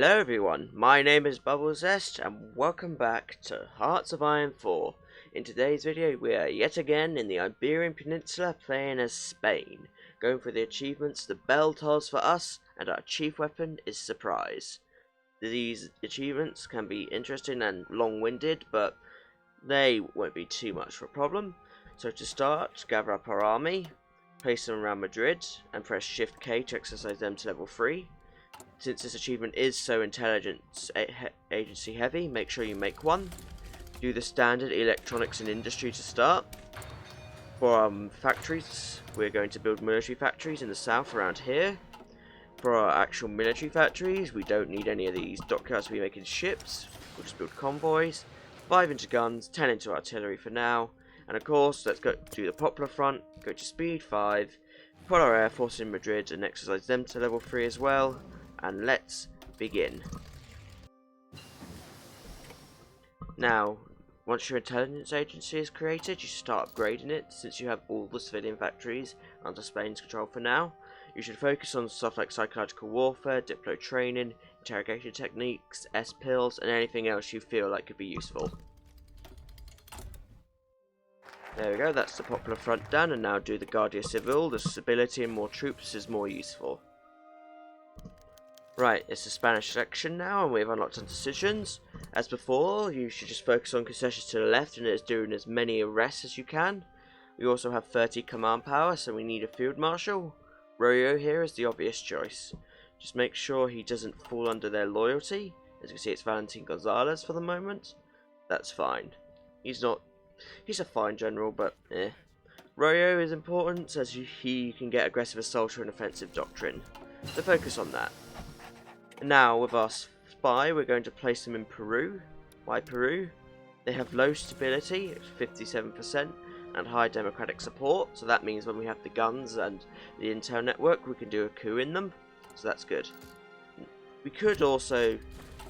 Hello everyone, my name is BubblesZest and welcome back to Hearts of Iron 4. In today's video we are yet again in the Iberian Peninsula playing as Spain, going for the achievements the bell tolls for us, and our chief weapon is Surprise. These achievements can be interesting and long-winded, but they won't be too much of a problem. So to start, gather up our army, place them around Madrid, and press Shift K to exercise them to level 3. Since this achievement is so intelligence agency heavy, make sure you make one. Do the standard electronics and industry to start. For factories, we're going to build military factories in the south around here. For our actual military factories, we don't need any of these dockyards to be making ships. We'll just build convoys. 5 into guns, 10 into artillery for now. And of course, let's go do the popular front, go to speed 5, put our air force in Madrid and exercise them to level 3 as well. And let's begin. Now, once your intelligence agency is created, you start upgrading it. Since you have all the civilian factories under Spain's control for now, you should focus on stuff like psychological warfare, diplo training, interrogation techniques, S-pills, and anything else you feel like could be useful. There we go, that's the popular front done, and now do the Guardia Civil. The stability and more troops is more useful. Right, it's the Spanish section now, and we've unlocked some decisions. As before, you should just focus on concessions to the left, and it's doing as many arrests as you can. We also have 30 command power, so we need a field marshal. Royo here is the obvious choice. Just make sure he doesn't fall under their loyalty. As you can see, it's Valentin Gonzalez for the moment. That's fine. He's a fine general, but eh. Royo is important, as he can get aggressive assaulter and offensive doctrine. So focus on that. Now, with our spy, we're going to place them in Peru. Why Peru? They have low stability, 57%, and high democratic support, so that means when we have the guns and the intel network, we can do a coup in them, so that's good. We could also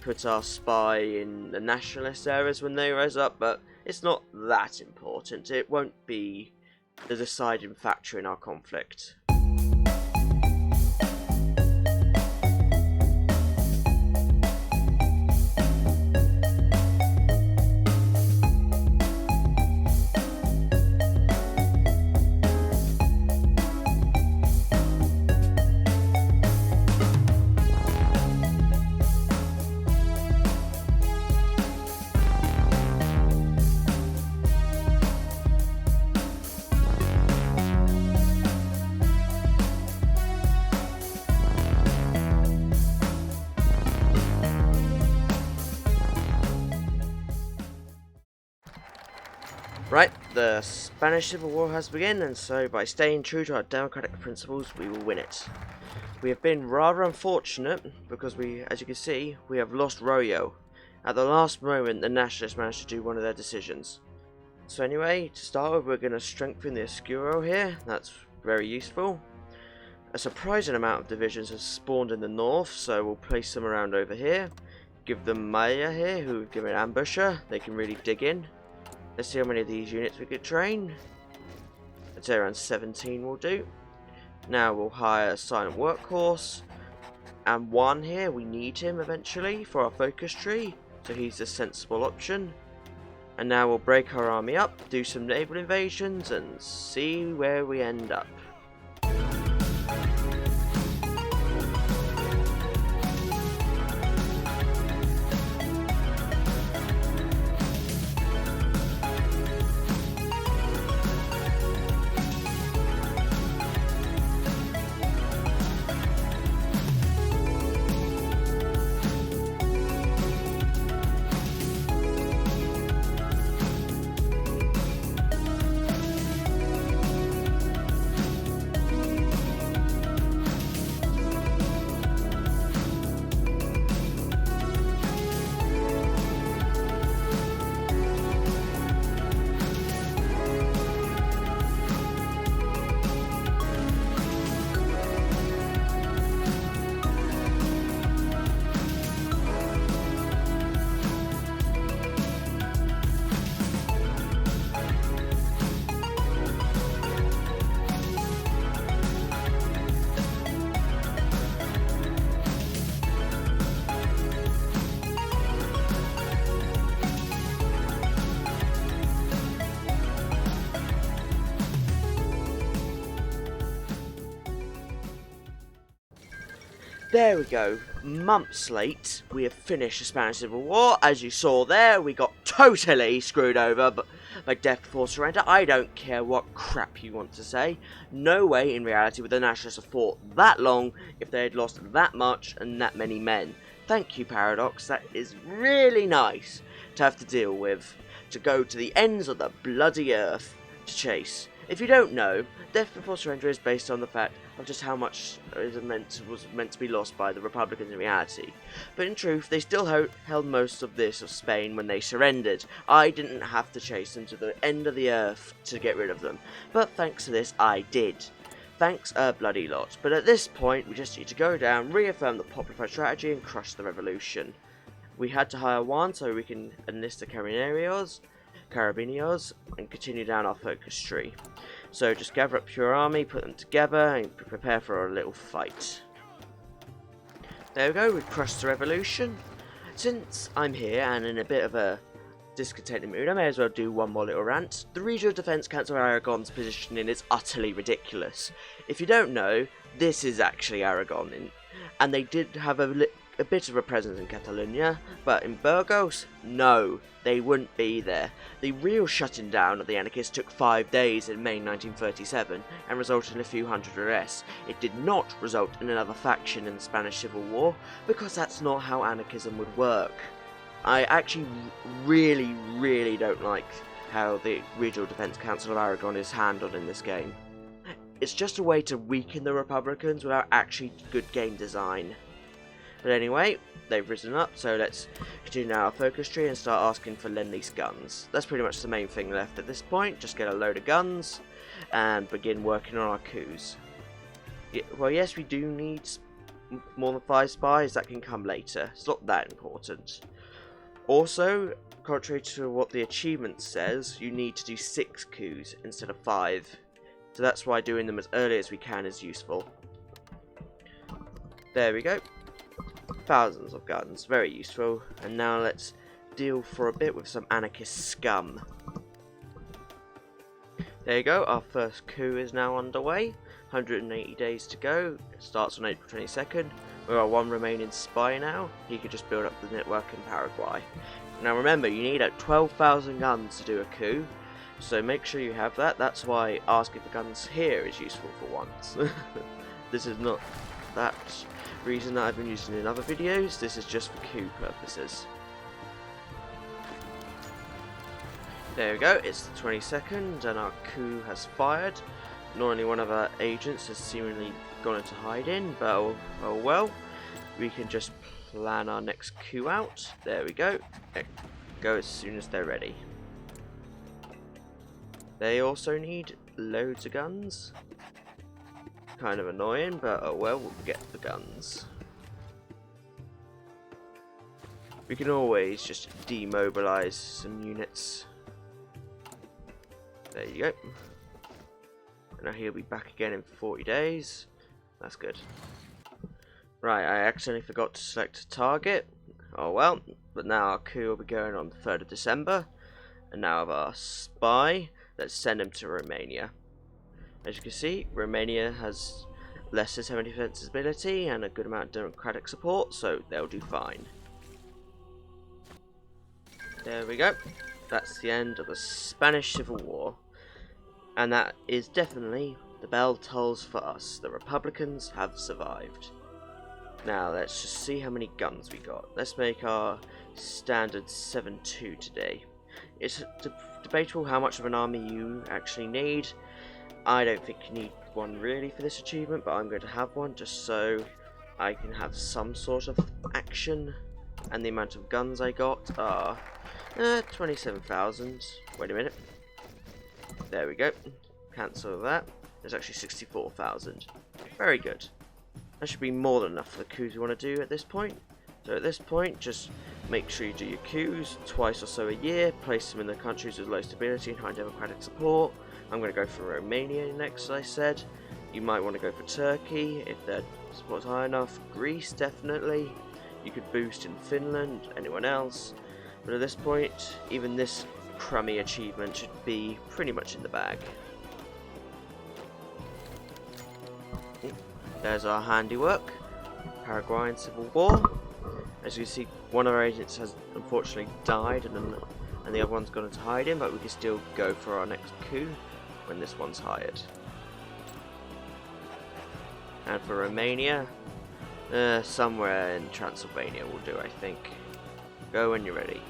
put our spy in the nationalist areas when they rise up, but it's not that important. It won't be the deciding factor in our conflict. Right, the Spanish Civil War has begun, and so by staying true to our democratic principles, we will win it. We have been rather unfortunate, because as you can see, we have lost Royo. At the last moment, the Nationalists managed to do one of their decisions. So anyway, to start with, we're going to strengthen the Escuro here. That's very useful. A surprising amount of divisions have spawned in the north, so we'll place them around over here. Give them Maya here, who give an ambusher. They can really dig in. Let's see how many of these units we could train. I'd say around 17 will do. Now we'll hire a silent workhorse. And one here, we need him eventually for our focus tree. So he's a sensible option. And now we'll break our army up, do some naval invasions, and see where we end up. there we go. Months late, we have finished the Spanish Civil War. As you saw there, we got totally screwed over by death before surrender. I don't care what crap you want to say. No way in reality would the Nationalists have fought that long if they had lost that much and that many men. Thank you, Paradox. That is really nice to have to deal with. To go to the ends of the bloody earth to chase. If you don't know, death before surrender is based on the fact of just how much was meant to be lost by the Republicans in reality. But in truth, they still held most of this of Spain when they surrendered. I didn't have to chase them to the end of the earth to get rid of them. But thanks to this, I did. Thanks a bloody lot. But at this point, we just need to go down, reaffirm the popular strategy, and crush the revolution. We had to hire one so we can enlist the Carabineros, and continue down our focus tree. So just gather up your army, put them together, and prepare for a little fight. There we go, we've crushed the revolution. Since I'm here and in a bit of a discontented mood, I may as well do one more little rant. The Regional Defence Council of Aragon's positioning is utterly ridiculous. If you don't know, this is actually Aragon, and they did have a bit of a presence in Catalonia, but in Burgos, no, they wouldn't be there. The real shutting down of the anarchists took 5 days in May 1937 and resulted in a few hundred arrests. It did not result in another faction in the Spanish Civil War, because that's not how anarchism would work. I actually really don't like how the Regional Defence Council of Aragon is handled in this game. It's just a way to weaken the Republicans without actually good game design. But anyway, they've risen up, so let's continue our focus tree and start asking for Lend-Lease guns. That's pretty much the main thing left at this point. Just get a load of guns and begin working on our coups. Well, yes, we do need more than 5 spies. That can come later. It's not that important. Also, contrary to what the achievement says, you need to do 6 coups instead of 5. So that's why doing them as early as we can is useful. There we go. Thousands of guns, very useful. And now let's deal for a bit with some anarchist scum. There you go, our first coup is now underway. 180 days to go. It starts on April 22nd. We've got one remaining spy now. He could just build up the network in Paraguay. Now remember, you need 12,000 guns to do a coup, so make sure you have that. That's why asking for guns here is useful for once. This is not that reason that I've been using in other videos. This is just for coup purposes. There we go, it's the 22nd and our coup has fired. Not only one of our agents has seemingly gone into hiding, but oh well, we can just plan our next coup out. There we go. Go as soon as they're ready. They also need loads of guns. Kind of annoying, but oh well, we'll get the guns. We can always just demobilize some units. There you go. Now he'll be back again in 40 days. That's good. Right, I accidentally forgot to select a target. Oh well, but now our coup will be going on the 3rd of December. And now of our spy, let's send him to Romania. As you can see, Romania has less than 70% stability and a good amount of democratic support, so they'll do fine. There we go. That's the end of the Spanish Civil War. And that is definitely the bell tolls for us. The Republicans have survived. Now let's just see how many guns we got. Let's make our standard 7.2 today. It's debatable how much of an army you actually need. I don't think you need one really for this achievement, but I'm going to have one just so I can have some sort of action. And the amount of guns I got are 27,000. Wait a minute. There we go. Cancel that. There's actually 64,000. Very good. That should be more than enough for the coups you want to do at this point. So at this point, just make sure you do your coups twice or so a year. Place them in the countries with low stability and high democratic support. I'm going to go for Romania next, as I said. You might want to go for Turkey if their support's high enough. Greece, definitely. You could boost in Finland, anyone else. But at this point, even this crummy achievement should be pretty much in the bag. There's our handiwork. Paraguayan Civil War. As you can see, one of our agents has unfortunately died, and the other one's gone into hiding, but we can still go for our next coup when this one's hired. And for Romania, somewhere in Transylvania will do, I think. Go when you're ready.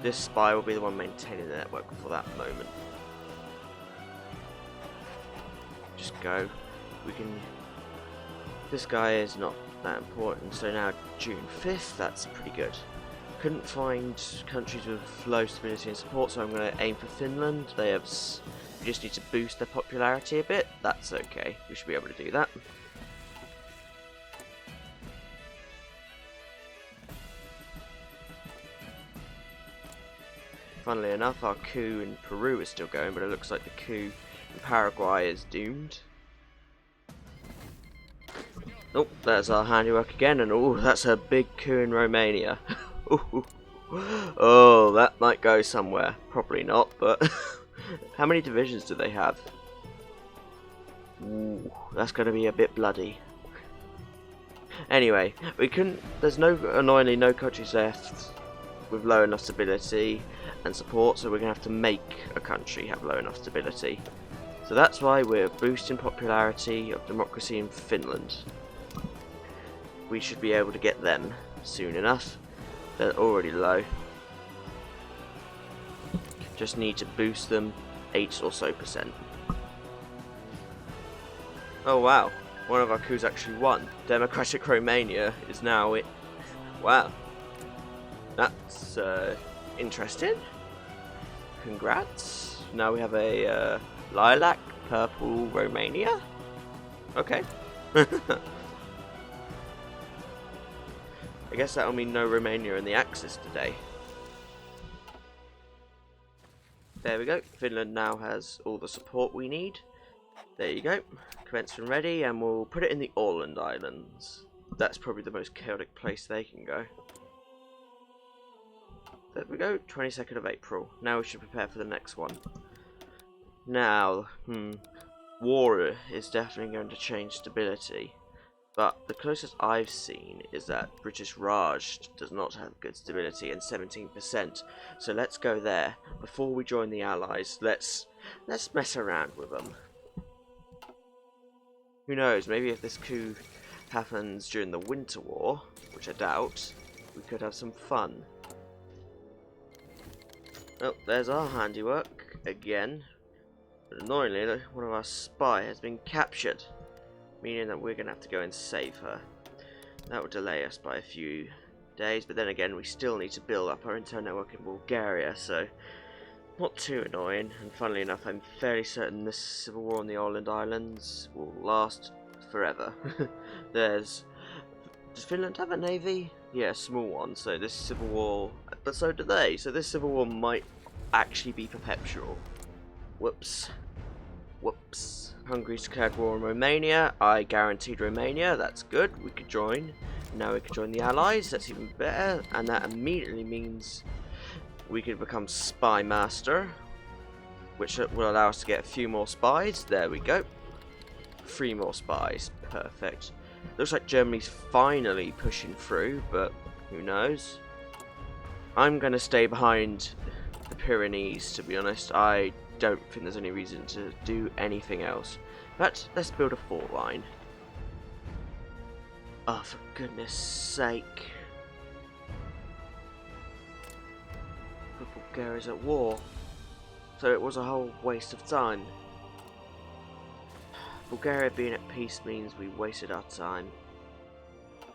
This spy will be the one maintaining the network for that moment. Just go. We can. This guy is not that important, so now June 5th, that's pretty good. Couldn't find countries with low stability and support, so I'm going to aim for Finland. They have. We just need to boost their popularity a bit. That's okay. We should be able to do that. Funnily enough, our coup in Peru is still going, but it looks like the coup in Paraguay is doomed. Oh, there's our handiwork again, and oh, that's a big coup in Romania. Oh, that might go somewhere. Probably not, but how many divisions do they have? Ooh, that's going to be a bit bloody. Anyway, we couldn't. There's annoyingly no countries left with low enough stability and support, so we're going to have to make a country have low enough stability. So that's why we're boosting popularity of democracy in Finland. We should be able to get them soon enough. They're already low. Just need to boost them 8 or so %. Oh wow, one of our coups actually won. Democratic Romania is now it. Wow. That's interesting. Congrats. Now we have a lilac purple Romania. Okay. I guess that'll mean no Romania in the Axis today. There we go. Finland now has all the support we need. There you go. Commencement ready, and we'll put it in the Åland Islands. That's probably the most chaotic place they can go. There we go. 22nd of April. Now we should prepare for the next one. Now, war is definitely going to change stability. But the closest I've seen is that British Raj does not have good stability and 17%. So let's go there before we join the Allies. Let's mess around with them. Who knows? Maybe if this coup happens during the Winter War, which I doubt, we could have some fun. Oh, there's our handiwork again. But annoyingly, one of our spies has been captured. Meaning that we're going to have to go and save her. That will delay us by a few days, but then again we still need to build up our internal network in Bulgaria, so not too annoying. And funnily enough, I'm fairly certain this civil war on the Åland Islands will last forever. Does Finland have a navy? Yeah, a small one, so this civil war, but so do they, so this civil war might actually be perpetual. Whoops. Whoops. Hungary's declared war on Romania. I guaranteed Romania. That's good. We could join. Now we could join the Allies. That's even better. And that immediately means we could become spy master, which will allow us to get a few more spies. There we go. 3 more spies. Perfect. Looks like Germany's finally pushing through, but who knows? I'm going to stay behind the Pyrenees, to be honest. I don't think there's any reason to do anything else. But let's build a fort line. Oh, for goodness sake. But Bulgaria's at war. So it was a whole waste of time. Bulgaria being at peace means we wasted our time.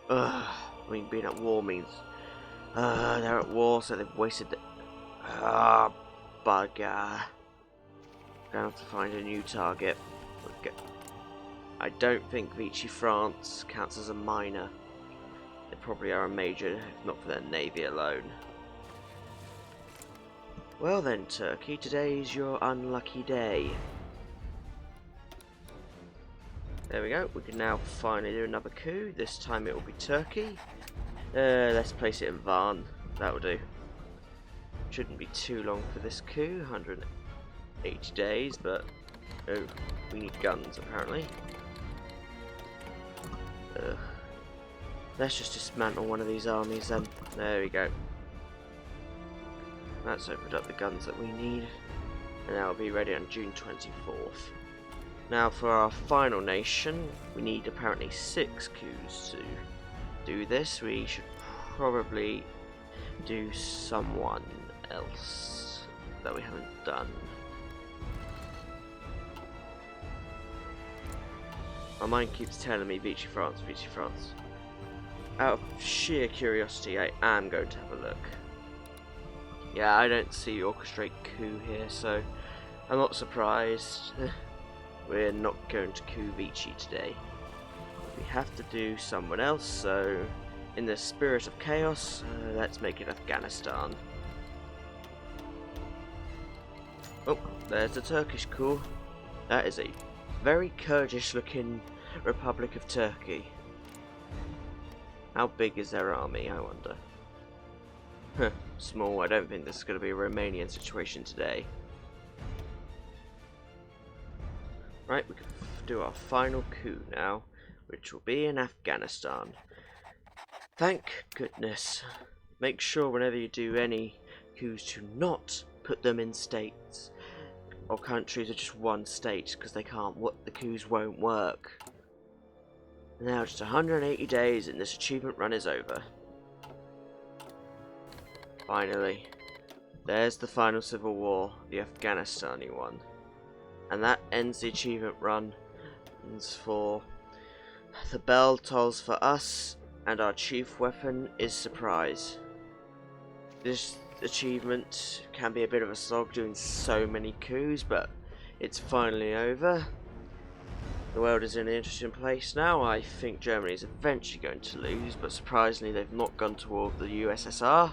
Ugh. I mean, being at war means they're at war, so they've wasted the... bugger. Gonna have to find a new target. I don't think Vichy France counts as a minor. They probably are a major, if not for their navy alone. Well then, Turkey, today's your unlucky day. There we go. We can now finally do another coup. This time it will be Turkey. Let's place it in Van. That will do. Shouldn't be too long for this coup. 180 days, but oh, we need guns apparently. Let's just dismantle one of these armies then. There we go. That's opened up the guns that we need. And that'll be ready on June 24th. Now for our final nation, we need apparently 6 coups to do this. We should probably do someone else that we haven't done. My mind keeps telling me Vichy France, Vichy France. Out of sheer curiosity, I am going to have a look. Yeah, I don't see orchestrate coup here, so I'm not surprised. We're not going to coup Vichy today. We have to do someone else, so in the spirit of chaos, let's make it Afghanistan. Oh, there's the Turkish coup. That is a very Kurdish looking Republic of Turkey. How big is their army, I wonder? Huh, small. I don't think this is going to be a Romanian situation today. Right, we can do our final coup now, which will be in Afghanistan. Thank goodness. Make sure whenever you do any coups to not put them in states or countries of just one state, because they can't. The coups won't work. Now just 180 days and this achievement run is over. Finally, there's the final civil war, the Afghanistani one. And that ends the achievement run. It's for the bell tolls for us, and our chief weapon is surprise. This achievement can be a bit of a slog doing so many coups, but it's finally over. The world is in an interesting place now. I think Germany is eventually going to lose, but surprisingly they've not gone toward the USSR.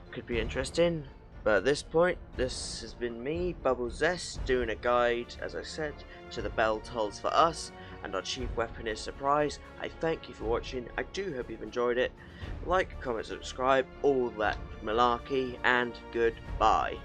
Could be interesting. But at this point, this has been me, BubblesS, doing a guide, as I said, to the bell tolls for us, and our chief weapon is surprise. I thank you for watching. I do hope you've enjoyed it. Like, comment, subscribe, all that malarkey, and goodbye.